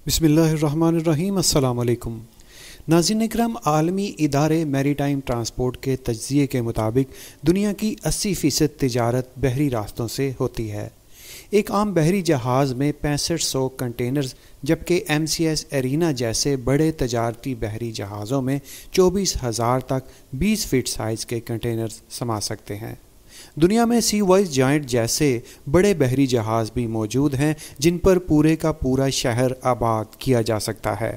بسم اللہ الرحمن الرحیم۔ السلام علیکم ناظرین اکرام، عالمی ادارے میری ٹائم ٹرانسپورٹ کے تجزیے کے مطابق دنیا کی 80% تجارت بحری راستوں سے ہوتی ہے۔ ایک عام بحری جہاز میں 6500 کنٹینرز، جبکہ MCS ایرینا جیسے بڑے تجارتی بحری جہازوں میں 24,000 تک 20 فٹ سائز کے کنٹینرز سما سکتے ہیں۔ دنیا میں سی وائز جائنٹ جیسے بڑے بحری جہاز بھی موجود ہیں جن پر پورے کا پورا شہر آباد کیا جا سکتا ہے۔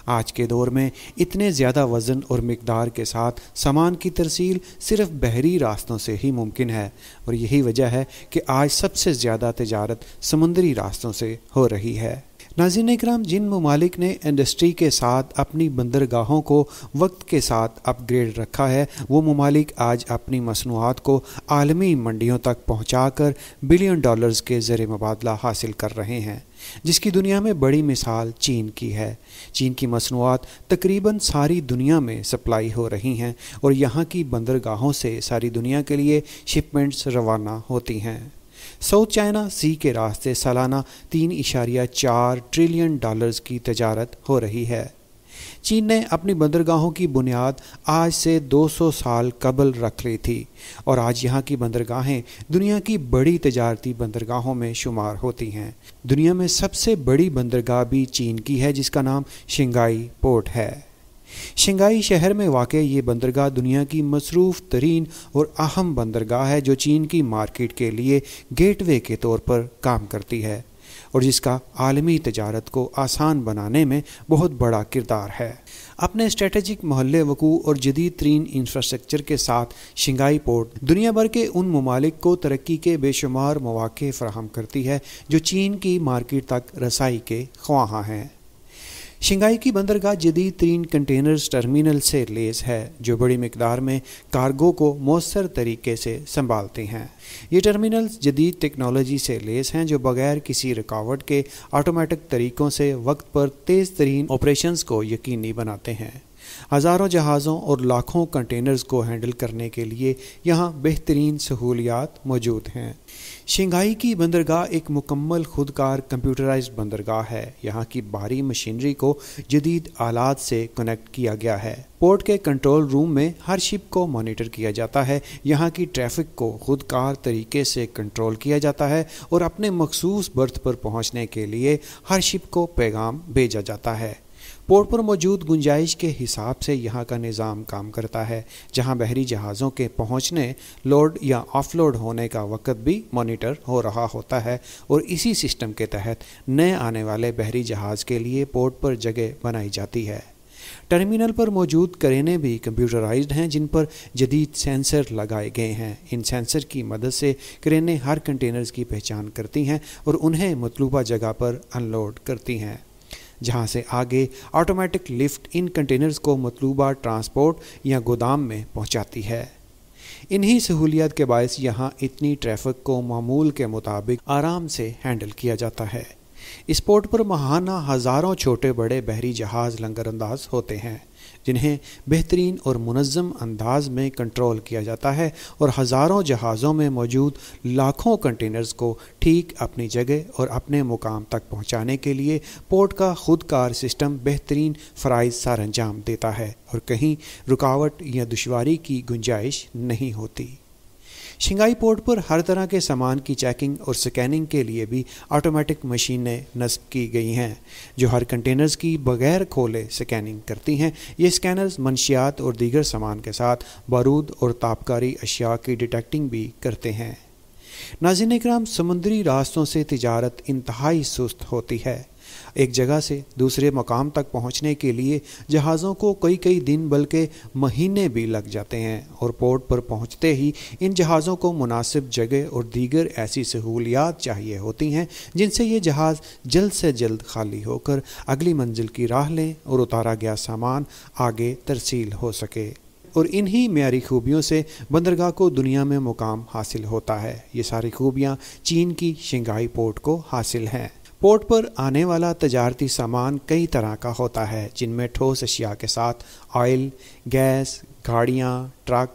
آج کے دور میں اتنے زیادہ وزن اور مقدار کے ساتھ سامان کی ترسیل صرف بحری راستوں سے ہی ممکن ہے، اور یہی وجہ ہے کہ آج سب سے زیادہ تجارت سمندری راستوں سے ہو رہی ہے۔ ناظرین اکرام، جن ممالک نے انڈسٹری کے ساتھ اپنی بندرگاہوں کو وقت کے ساتھ اپ گریڈ رکھا ہے، وہ ممالک آج اپنی مصنوعات کو عالمی منڈیوں تک پہنچا کر بلین ڈالرز کے زر مبادلہ حاصل کر رہے ہیں، جس کی دنیا میں بڑی مثال چین کی ہے۔ چین کی مصنوعات تقریباً ساری دنیا میں سپلائی ہو رہی ہیں اور یہاں کی بندرگاہوں سے ساری دنیا کے لیے شپمنٹس روانہ ہوتی ہیں۔ ساؤتھ چائنا سی کے راستے سالانہ 3.4 ٹریلین ڈالرز کی تجارت ہو رہی ہے۔ چین نے اپنی بندرگاہوں کی بنیاد آج سے 200 سال قبل رکھ لی تھی، اور آج یہاں کی بندرگاہیں دنیا کی بڑی تجارتی بندرگاہوں میں شمار ہوتی ہیں۔ دنیا میں سب سے بڑی بندرگاہ بھی چین کی ہے، جس کا نام شنگھائی پورٹ ہے۔ شنگھائی شہر میں واقع یہ بندرگاہ دنیا کی مصروف ترین اور اہم بندرگاہ ہے، جو چین کی مارکیٹ کے لیے گیٹ وے کے طور پر کام کرتی ہے، اور جس کا عالمی تجارت کو آسان بنانے میں بہت بڑا کردار ہے۔ اپنے اسٹریٹجک محل وقوع اور جدید ترین انفراسٹرکچر کے ساتھ شنگھائی پورٹ دنیا بھر کے ان ممالک کو ترقی کے بے شمار مواقع فراہم کرتی ہے جو چین کی مارکیٹ تک رسائی کے خواہاں ہیں۔ شنگھائی کی بندرگاہ جدید ترین کنٹینرز ٹرمینل سے لیس ہے، جو بڑی مقدار میں کارگو کو مؤثر طریقے سے سنبھالتے ہیں۔ یہ ٹرمینلز جدید ٹیکنالوجی سے لیس ہیں جو بغیر کسی رکاوٹ کے آٹومیٹک طریقوں سے وقت پر تیز ترین آپریشنز کو یقینی بناتے ہیں۔ ہزاروں جہازوں اور لاکھوں کنٹینرز کو ہینڈل کرنے کے لیے یہاں بہترین سہولیات موجود ہیں۔ شنگھائی کی بندرگاہ ایک مکمل خودکار کمپیوٹرائزڈ بندرگاہ ہے۔ یہاں کی بھاری مشینری کو جدید آلات سے کنیکٹ کیا گیا ہے۔ پورٹ کے کنٹرول روم میں ہر شپ کو مانیٹر کیا جاتا ہے۔ یہاں کی ٹریفک کو خودکار طریقے سے کنٹرول کیا جاتا ہے، اور اپنے مخصوص برتھ پر پہنچنے کے لیے ہر شپ کو پیغام بھیجا جاتا ہے۔ پورٹ پر موجود گنجائش کے حساب سے یہاں کا نظام کام کرتا ہے، جہاں بحری جہازوں کے پہنچنے، لوڈ یا آف لوڈ ہونے کا وقت بھی مانیٹر ہو رہا ہوتا ہے، اور اسی سسٹم کے تحت نئے آنے والے بحری جہاز کے لیے پورٹ پر جگہ بنائی جاتی ہے۔ ٹرمینل پر موجود کرینے بھی کمپیوٹرائزڈ ہیں، جن پر جدید سینسر لگائے گئے ہیں۔ ان سینسر کی مدد سے کرینے ہر کنٹینرز کی پہچان کرتی ہیں اور انہیں مطلوبہ جگہ پر ان لوڈ کرتی ہیں، جہاں سے آگے آٹومیٹک لفٹ ان کنٹینرز کو مطلوبہ ٹرانسپورٹ یا گودام میں پہنچاتی ہے۔ انہی سہولیات کے باعث یہاں اتنی ٹریفک کو معمول کے مطابق آرام سے ہینڈل کیا جاتا ہے۔ اس پورٹ پر ماہانہ ہزاروں چھوٹے بڑے بحری جہاز لنگر انداز ہوتے ہیں، جنہیں بہترین اور منظم انداز میں کنٹرول کیا جاتا ہے، اور ہزاروں جہازوں میں موجود لاکھوں کنٹینرز کو ٹھیک اپنی جگہ اور اپنے مقام تک پہنچانے کے لیے پورٹ کا خودکار سسٹم بہترین فرائض سر انجام دیتا ہے، اور کہیں رکاوٹ یا دشواری کی گنجائش نہیں ہوتی۔ شنگھائی پورٹ پر ہر طرح کے سامان کی چیکنگ اور سکیننگ کے لیے بھی آٹومیٹک مشینیں نصب کی گئی ہیں، جو ہر کنٹینرز کی بغیر کھولے سکیننگ کرتی ہیں۔ یہ سکینرز منشیات اور دیگر سامان کے ساتھ بارود اور تابکاری اشیاء کی ڈیٹیکٹنگ بھی کرتے ہیں۔ ناظرین اکرام، سمندری راستوں سے تجارت انتہائی سست ہوتی ہے۔ ایک جگہ سے دوسرے مقام تک پہنچنے کے لیے جہازوں کو کئی دن بلکہ مہینے بھی لگ جاتے ہیں، اور پورٹ پر پہنچتے ہی ان جہازوں کو مناسب جگہ اور دیگر ایسی سہولیات چاہیے ہوتی ہیں جن سے یہ جہاز جلد سے جلد خالی ہو کر اگلی منزل کی راہ لیں اور اتارا گیا سامان آگے ترسیل ہو سکے، اور انہی معیاری خوبیوں سے بندرگاہ کو دنیا میں مقام حاصل ہوتا ہے۔ یہ ساری خوبیاں چین کی شنگھائی پورٹ کو حاصل ہیں۔ پورٹ پر آنے والا تجارتی سامان کئی طرح کا ہوتا ہے، جن میں ٹھوس اشیاء کے ساتھ آئل، گیس، گاڑیاں، ٹرک،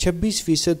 26%